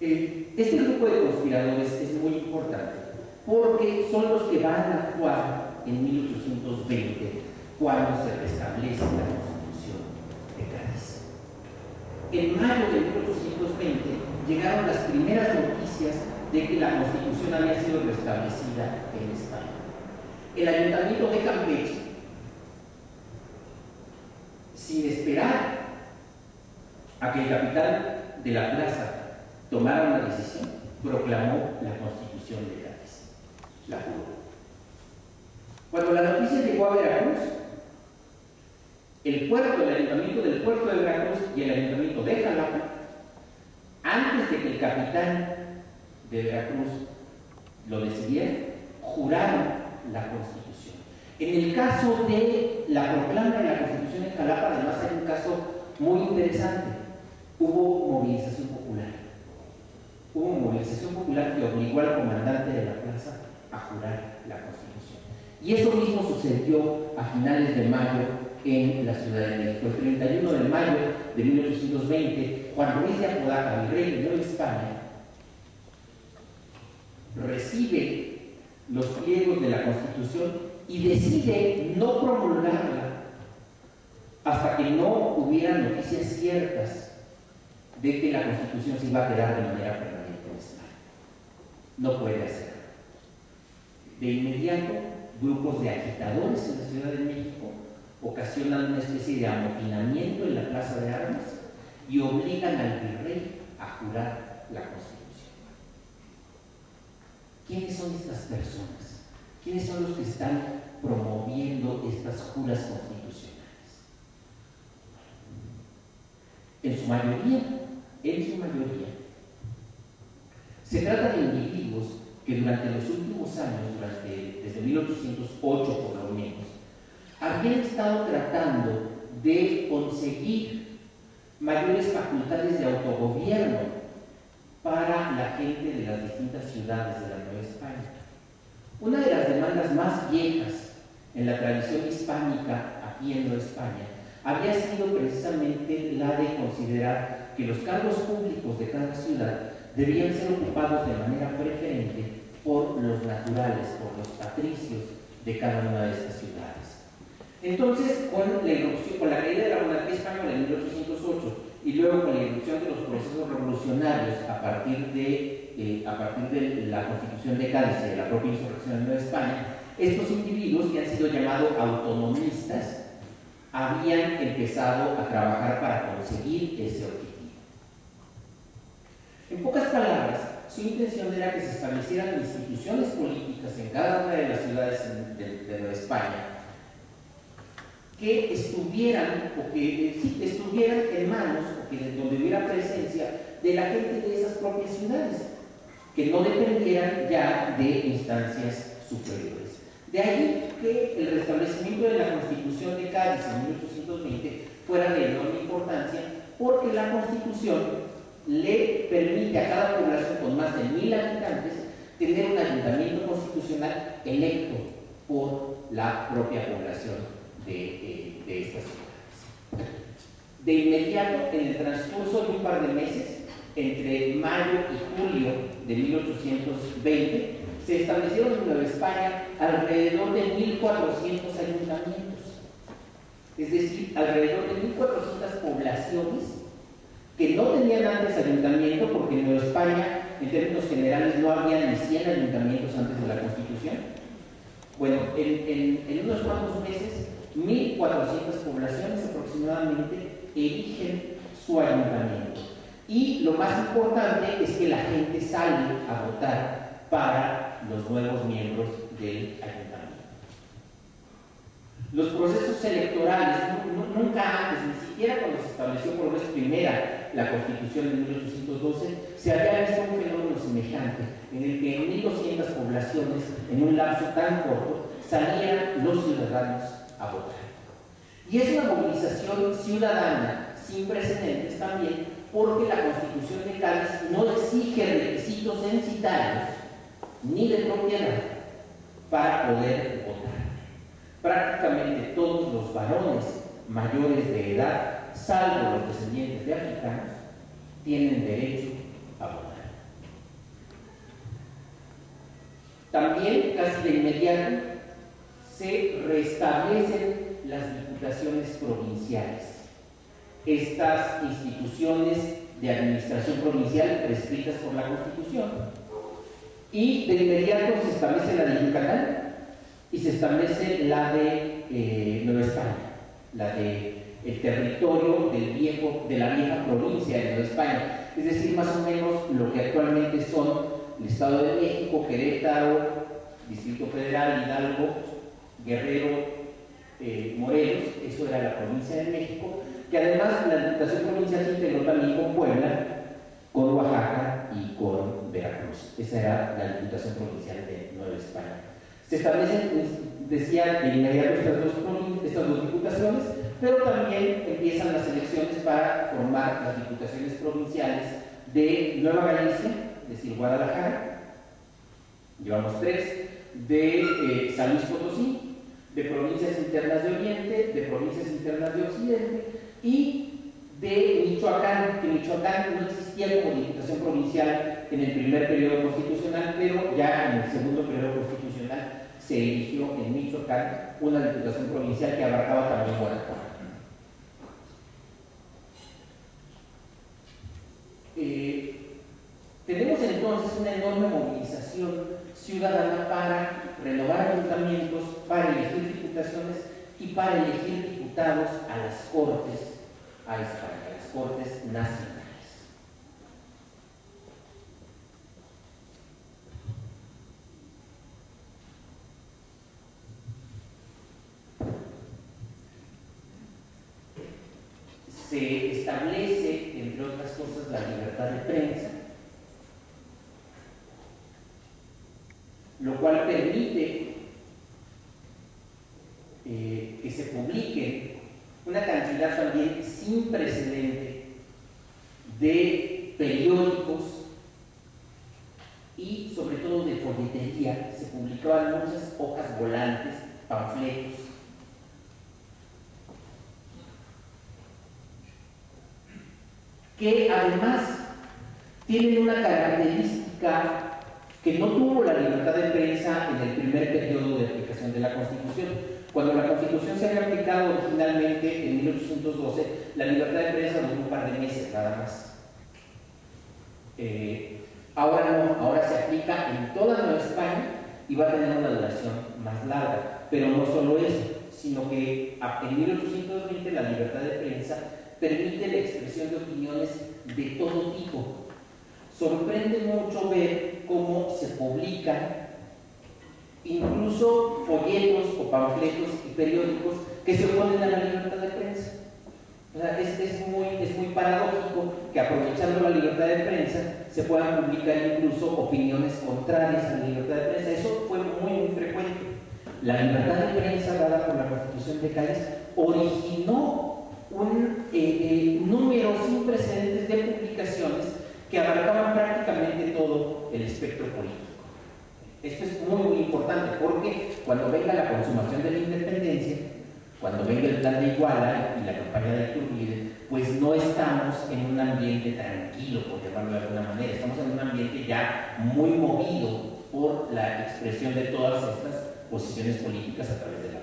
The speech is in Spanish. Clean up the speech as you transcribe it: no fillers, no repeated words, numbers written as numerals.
Este grupo de conspiradores es muy importante porque son los que van a actuar en 1820 cuando se restablece la Constitución de Cádiz. En mayo de 1820 llegaron las primeras noticias de que la Constitución había sido restablecida en España. El Ayuntamiento de Campeche, sin esperar a que el capitán de la plaza tomara una decisión, proclamó la Constitución de Cádiz, la juró. Cuando la noticia llegó a Veracruz, el Ayuntamiento del puerto de Veracruz y el Ayuntamiento de Jalapa, antes de que el capitán de Veracruz lo decidiera, juraron la Constitución. En el caso de la proclama de la Constitución en Jalapa, además hay un caso muy interesante. Hubo movilización popular. Hubo movilización popular que obligó al comandante de la plaza a jurar la Constitución. Y eso mismo sucedió a finales de mayo en la Ciudad de México. El 31 de mayo de 1820, Juan Ruiz de Apodaca, virrey de Nueva España, recibe los pliegos de la Constitución y decide no promulgarla hasta que no hubiera noticias ciertas de que la Constitución se iba a quedar de manera permanente en España. No puede hacerlo. De inmediato, grupos de agitadores en la Ciudad de México ocasionan una especie de amotinamiento en la Plaza de Armas y obligan al virrey a jurar la Constitución. ¿Quiénes son estas personas? ¿Quiénes son los que están promoviendo estas juras constitucionales? En su mayoría, se trata de individuos que durante los últimos años, desde 1808 por lo menos, habían estado tratando de conseguir mayores facultades de autogobierno para la gente de las distintas ciudades de la Nueva España. Una de las demandas más viejas en la tradición hispánica aquí en Nueva España había sido precisamente la de considerar que los cargos públicos de cada ciudad debían ser ocupados de manera preferente por los naturales, por los patricios de cada una de estas ciudades. Entonces, con la caída de la monarquía española en 1808 y luego con la irrupción de los procesos revolucionarios a partir de la Constitución de Cádiz y de la propia insurrección en Nueva España, estos individuos que han sido llamados autonomistas habían empezado a trabajar para conseguir ese objetivo. En pocas palabras, su intención era que se establecieran instituciones políticas en cada una de las ciudades de Nueva España que estuvieran en manos, o que donde hubiera presencia de la gente de esas propias ciudades, que no dependieran ya de instancias superiores. De ahí que el restablecimiento de la Constitución de Cádiz en 1820 fuera de enorme importancia, porque la Constitución le permite a cada población con más de 1000 habitantes tener un ayuntamiento constitucional electo por la propia población de estas ciudades. De inmediato, en el transcurso de un par de meses, entre mayo y julio de 1820, se establecieron en Nueva España alrededor de 1400 ayuntamientos, es decir, alrededor de 1400 poblaciones que no tenían antes ayuntamiento, porque en Nueva España, en términos generales, no había ni 100 ayuntamientos antes de la Constitución. Bueno, en unos cuantos meses, 1400 poblaciones aproximadamente eligen su ayuntamiento. Y lo más importante es que la gente sale a votar para los nuevos miembros del ayuntamiento. Los procesos electorales, nunca antes, ni siquiera cuando se estableció por vez primera la Constitución de 1812, se había visto un fenómeno semejante, en el que en 1200 poblaciones, en un lapso tan corto, salían los ciudadanos a votar. Y es una movilización ciudadana sin precedentes también, porque la Constitución de Cádiz no exige requisitos censitarios ni de propiedad para poder votar. Prácticamente todos los varones mayores de edad, salvo los descendientes de africanos, tienen derecho a votar. También, casi de inmediato, se restablecen las diputaciones provinciales, estas instituciones de administración provincial prescritas por la Constitución, y de inmediato se establece la de Yucatán y se establece la de Nueva España, la de el territorio de la vieja provincia de Nueva España, es decir, más o menos lo que actualmente son el Estado de México, Querétaro, Distrito Federal, Hidalgo, Guerrero, Morelos. Eso era la provincia de México, que además la Diputación Provincial se integró también con Puebla, con Oaxaca y con Veracruz. Esa era la Diputación Provincial de Nueva España. Se establecen, decía, de inmediato estas dos diputaciones, pero también empiezan las elecciones para formar las diputaciones provinciales de Nueva Galicia, es decir, Guadalajara, llevamos 3, de San Luis Potosí, de provincias internas de Oriente, de provincias internas de Occidente y de Michoacán, que Michoacán no existía como diputación provincial en el primer periodo constitucional, pero ya en el segundo periodo constitucional se eligió en Michoacán una diputación provincial que abarcaba también Guanajuato. Tenemos entonces una enorme movilización ciudadana para renovar ayuntamientos, para elegir diputaciones y para elegir diputados a las Cortes a España, a las Cortes nacionales. Se establece, entre otras cosas, la libertad de prensa, lo cual permite que se publique una cantidad también sin precedente de periódicos y sobre todo de folletería. Se publicaban muchas hojas volantes, panfletos, que además tienen una característica que no tuvo la libertad de prensa en el primer periodo de aplicación de la Constitución. Cuando la Constitución se había aplicado originalmente en 1812, la libertad de prensa duró un par de meses nada más. Ahora no, ahora se aplica en toda Nueva España y va a tener una duración más larga. Pero no solo eso, sino que en 1820 la libertad de prensa permite la expresión de opiniones de todo tipo. Sorprende mucho ver cómo se publican incluso folletos o panfletos y periódicos que se oponen a la libertad de prensa. O sea, es muy paradójico que aprovechando la libertad de prensa se puedan publicar incluso opiniones contrarias a la libertad de prensa. Eso fue muy frecuente. La libertad de prensa dada por la Constitución de Cádiz originó un número sin precedentes de publicaciones que abarcaban prácticamente todo el espectro político. Esto es muy importante porque cuando venga la consumación de la independencia, cuando venga el plan de Iguala y la campaña de Iturbide, pues no estamos en un ambiente tranquilo, por llamarlo de alguna manera. Estamos en un ambiente ya muy movido por la expresión de todas estas posiciones políticas a través de la